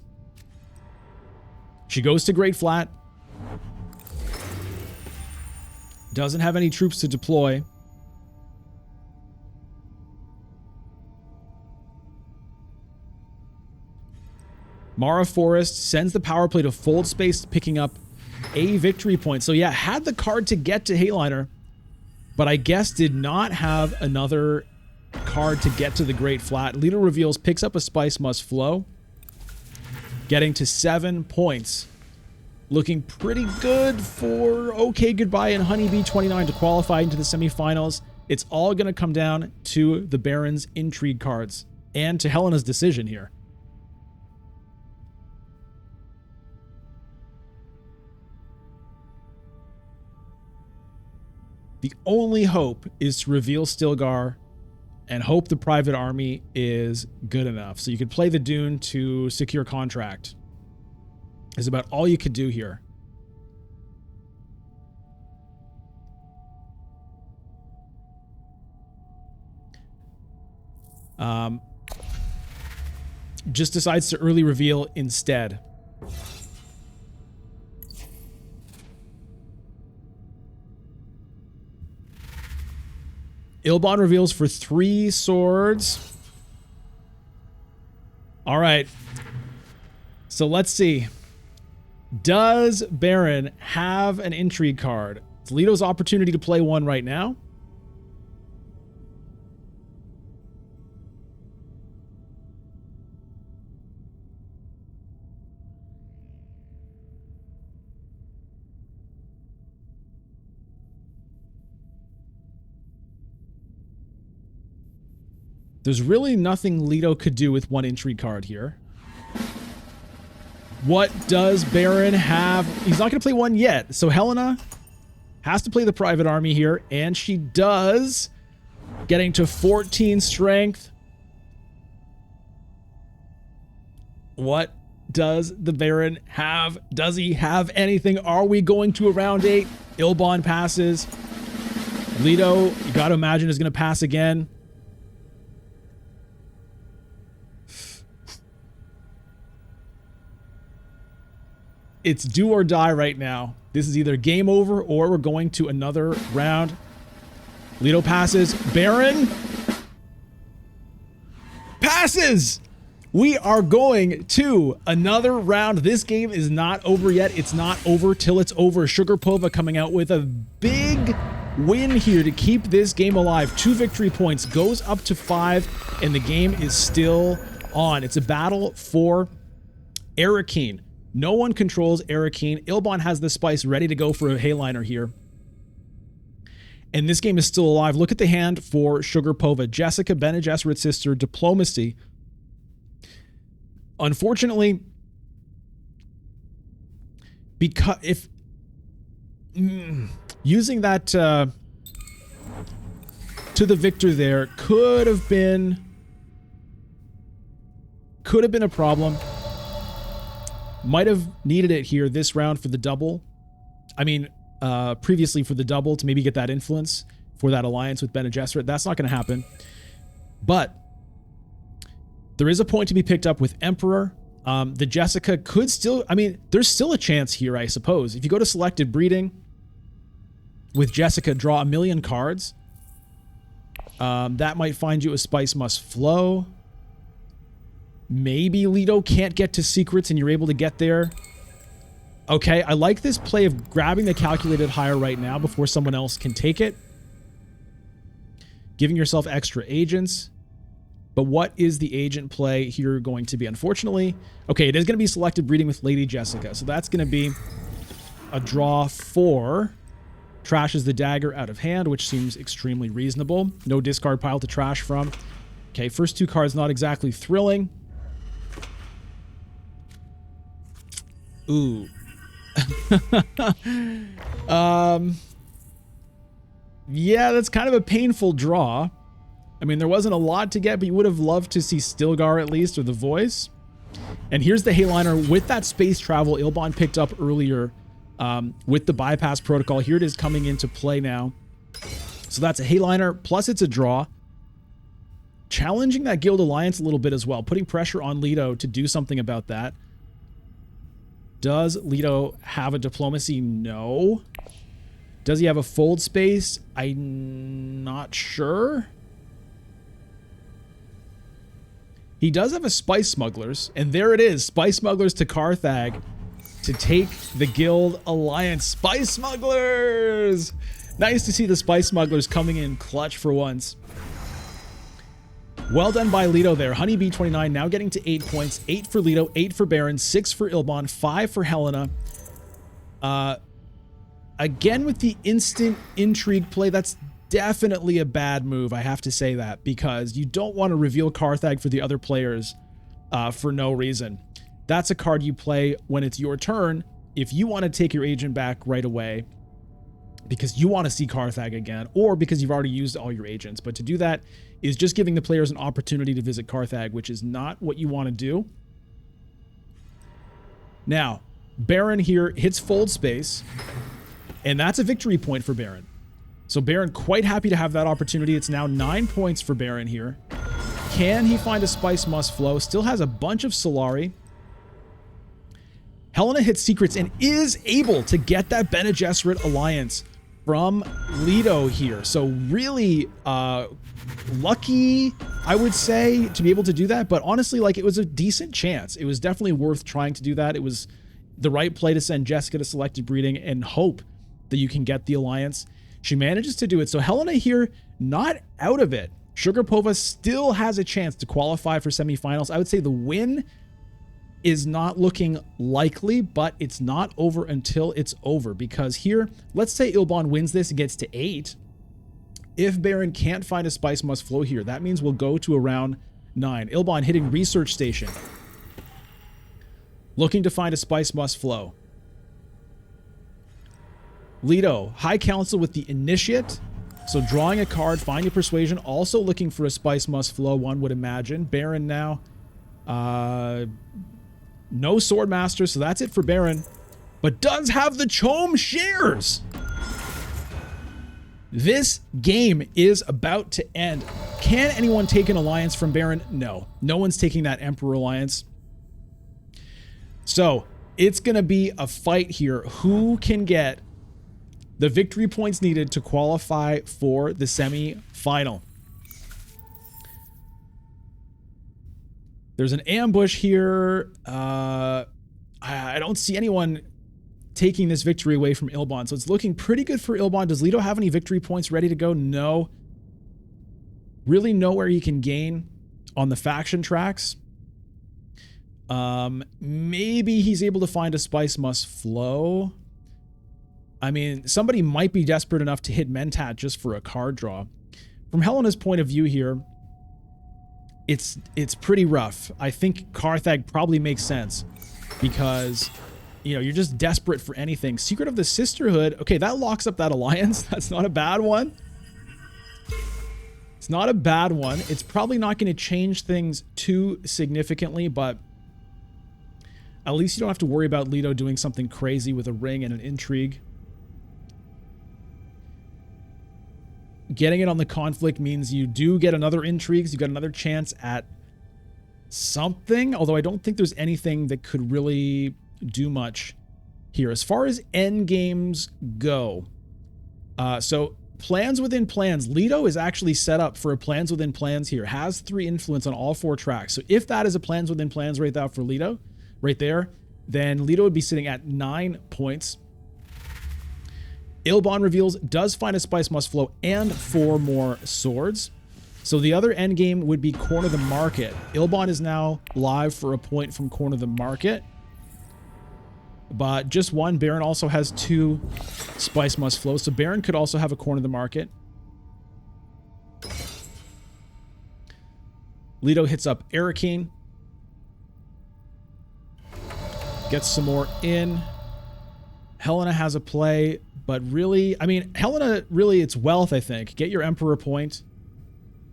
She goes to Great Flat. Doesn't have any troops to deploy. MaraForest sends the power play to Fold Space, picking up a victory point. So yeah, had the card to get to Hayliner, but I guess did not have another card to get to the Great Flat. Leader reveals, picks up a Spice Must Flow, getting to 7 points. Looking pretty good for OkayGoodbye and Honeybee 29 to qualify into the semifinals. It's all going to come down to the Baron's intrigue cards and to Helena's decision here. The only hope is to reveal Stilgar and hope the private army is good enough. So you could play the Dune to secure contract. Is about all you could do here. Just decides to early reveal instead. Ilbon reveals for 3 swords. All right. So let's see. Does Baron have an intrigue card? It's Leto's opportunity to play one right now. There's really nothing Leto could do with one intrigue card here. What does Baron have? He's not going to play one yet. So Helena has to play the private army here, and she does, getting to 14 strength. What does the Baron have? Does he have anything? Are we going to a round 8? Ilbon passes. Leto, you got to imagine, is going to pass again. It's do or die right now. This is either game over or we're going to another round. Leto passes. Baron passes. We are going to another round. This game is not over yet. It's not over till it's over. Sugarpova coming out with a big win here to keep this game alive. 2 victory points, goes up to 5, and the game is still on. It's a battle for Arakeen. No one controls Arakeen. Ilbon has the spice ready to go for a Hayliner here. And this game is still alive. Look at the hand for Sugarpova. Jessica, Bene Gesserit's sister, Diplomacy. Unfortunately, because if using that to the victor there could have been a problem. Might have needed it here this round for the double. I mean, previously for the double to maybe get that influence for that alliance with Bene Gesserit. That's not going to happen. But there is a point to be picked up with Emperor. The Jessica could still, I mean, there's still a chance here, I suppose. If you go to selected breeding with Jessica, draw 1,000,000 cards. That might find you a Spice Must Flow. Maybe Leto can't get to secrets and you're able to get there. Okay, I like this play of grabbing the calculated higher right now before someone else can take it. Giving yourself extra agents. But what is the agent play here going to be? Unfortunately, okay, it is going to be selected breeding with Lady Jessica. So that's going to be a draw 4. Trashes the dagger out of hand, which seems extremely reasonable. No discard pile to trash from. Okay, first 2 cards not exactly thrilling. Ooh. Yeah, that's kind of a painful draw. I mean, there wasn't a lot to get, but you would have loved to see Stilgar at least, or the voice. And here's the Hayliner with that space travel Ilbon picked up earlier with the bypass protocol. Here it is coming into play now. So that's a Hayliner, plus it's a draw. Challenging that Guild Alliance a little bit as well, putting pressure on Leto to do something about that. Does Leto have a diplomacy? No. Does he have a fold space? I'm not sure. He does have a Spice Smugglers, and there it is. Spice Smugglers to Carthag to take the Guild Alliance. Spice Smugglers! Nice to see the Spice Smugglers coming in clutch for once. Well done by Leto there. Honeybee 29 now getting to 8 points. 8 for Leto, 8 for Baron, 6 for Ilbon, 5 for Helena. Again with the instant intrigue play, that's definitely a bad move, I have to say that, because you don't want to reveal Carthag for the other players for no reason. That's a card you play when it's your turn if you want to take your agent back right away because you want to see Carthag again, or because you've already used all your agents. But to do that is just giving the players an opportunity to visit Carthag, which is not what you want to do. Now, Baron here hits fold space, and that's a victory point for Baron. So Baron quite happy to have that opportunity. It's now 9 points for Baron here. Can he find a Spice Must Flow? Still has a bunch of Solari. Helena hits secrets and is able to get that Bene Gesserit alliance from Leto here. So really lucky, I would say, to be able to do that. But honestly, like, it was a decent chance. It was definitely worth trying to do that. It was the right play to send Jessica to selected breeding and hope that you can get the alliance. She manages to do it. So Helena here, not out of it. Sugarpova still has a chance to qualify for semifinals. I would say the win is not looking likely, but it's not over until it's over. Because here, let's say Ilbon wins this and gets to 8. If Baron can't find a Spice Must Flow here, that means we'll go to around 9. Ilbon hitting Research Station. Looking to find a Spice Must Flow. Leto, High Council with the Initiate. So drawing a card, finding Persuasion. Also looking for a Spice Must Flow, one would imagine. Baron now. No Swordmaster, so that's it for Baron. But does have the Chome Shears. This game is about to end. Can anyone take an alliance from Baron? No. No one's taking that Emperor alliance. So it's going to be a fight here. Who can get the victory points needed to qualify for the semi-final? There's an ambush here. I don't see anyone taking this victory away from Ilbon. So it's looking pretty good for Ilbon. Does Leto have any victory points ready to go? No. Really nowhere he can gain on the faction tracks. Maybe he's able to find a Spice Must Flow. I mean, somebody might be desperate enough to hit Mentat just for a card draw. From Helena's point of view here, it's pretty rough. I think Carthag probably makes sense because, you know, you're just desperate for anything. Secret of the Sisterhood. Okay, that locks up that alliance. That's not a bad one. It's not a bad one. It's probably not going to change things too significantly, but At least you don't have to worry about Lido doing something crazy with a ring and an intrigue. Getting it on the conflict means you do get another intrigue. So you got another chance at something, although I don't think there's anything that could really do much here. As far as end games go, so plans within plans, Lido is actually set up for a plans within plans here, has 3 influence on all 4 tracks. So if that is a plans within plans right now for Lido, right there, then Lido would be sitting at 9 points. Ilbon reveals does find a spice must flow and 4 more swords. So the other end game would be corner the market. Ilbon is now live for a point from corner the market, but just 1. Baron also has 2 spice must flow, so Baron could also have a corner the market. Lido hits up Arakeen, gets some more in. Helena has a play, but really, I mean, Helena, really, it's wealth, I think. Get your Emperor point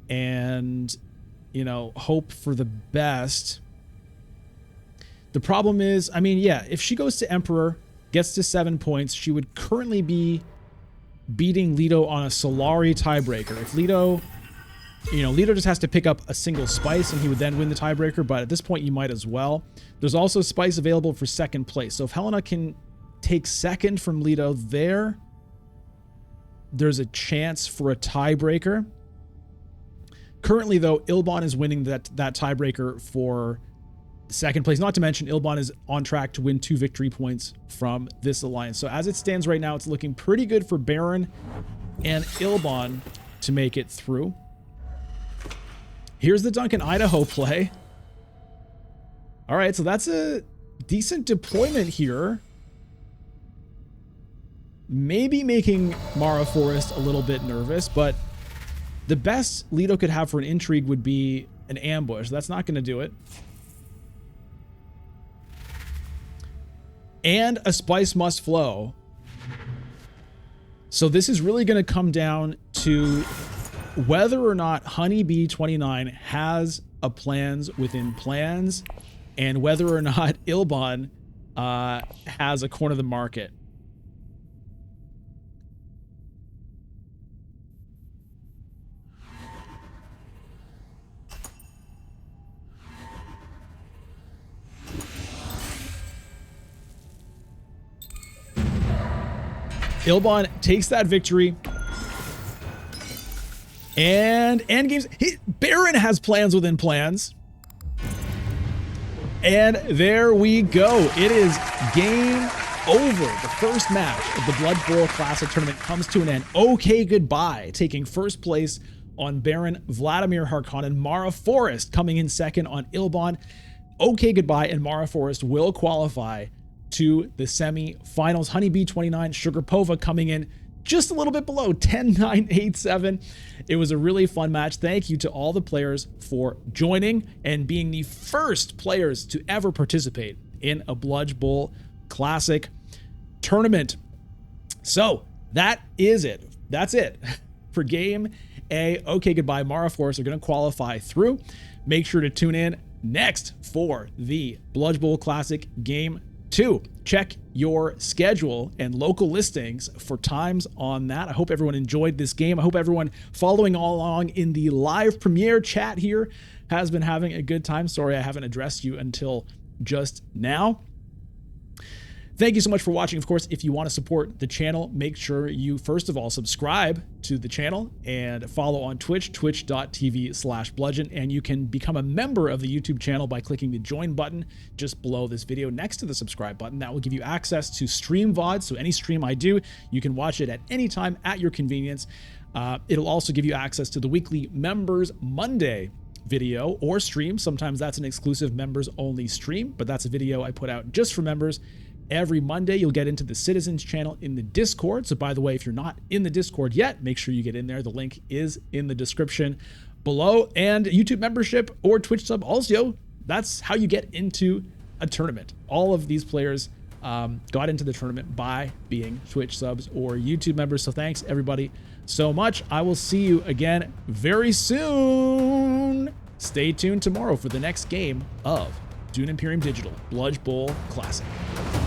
and, you know, hope for the best. The problem is, I mean, yeah, if she goes to Emperor, gets to 7 points, she would currently be beating Lido on a Solari tiebreaker. If Lido, you know, Lido just has to pick up a single spice and he would then win the tiebreaker, but at this point you might as well. There's also spice available for 2nd place. So if Helena can take 2nd from Lido there's a chance for a tiebreaker. Currently, though, Ilbon is winning that tiebreaker for 2nd place. Not to mention, Ilbon is on track to win 2 victory points from this alliance. So as it stands right now, it's looking pretty good for Baron and Ilbon to make it through. Here's the Duncan Idaho play. All right, so that's a decent deployment here. Maybe making MaraForest a little bit nervous, but the best Lido could have for an intrigue would be an ambush. That's not going to do it. And a spice must flow. So this is really going to come down to whether or not Honeybee 29 has a plans within plans and whether or not Ilbon has a corner of the market. Ilbon takes that victory. And endgames. Baron has plans within plans. And there we go. It is game over. The first match of the BludgeBowl Classic Tournament comes to an end. OkayGoodbye taking 1st place on Baron, Vladimir Harkonnen, MaraForest coming in 2nd on Ilbon. OkayGoodbye and MaraForest will qualify to the semi-finals. Honeybee 29, Sugarpova coming in just a little bit below, 10-9-8-7. It was a really fun match. Thank you to all the players for joining and being the first players to ever participate in a BludgeBowl Classic Tournament. So that is it. That's it for Game A. OkayGoodbye. MaraForest are going to qualify through. Make sure to tune in next for the BludgeBowl Classic Game 2. Check your schedule and local listings for times on that. I hope everyone enjoyed this game. I hope everyone following along in the live premiere chat here has been having a good time. Sorry I haven't addressed you until just now. Thank you so much for watching. Of course, if you want to support the channel, make sure you first of all subscribe to the channel and follow on Twitch, twitch.tv/bludgeon. And you can become a member of the YouTube channel by clicking the join button just below this video next to the subscribe button. That will give you access to stream VOD. So any stream I do, you can watch it at any time at your convenience. It'll also give you access to the weekly Members Monday video or stream. Sometimes that's an exclusive members only stream, but that's a video I put out just for members. Every Monday, you'll get into the Citizens channel in the Discord. So by the way, if you're not in the Discord yet, make sure you get in there. The link is in the description below. And YouTube membership or Twitch sub also, that's how you get into a tournament. All of these players got into the tournament by being Twitch subs or YouTube members. So thanks everybody so much. I will see you again very soon. Stay tuned tomorrow for the next game of Dune Imperium Digital BludgeBowl Classic.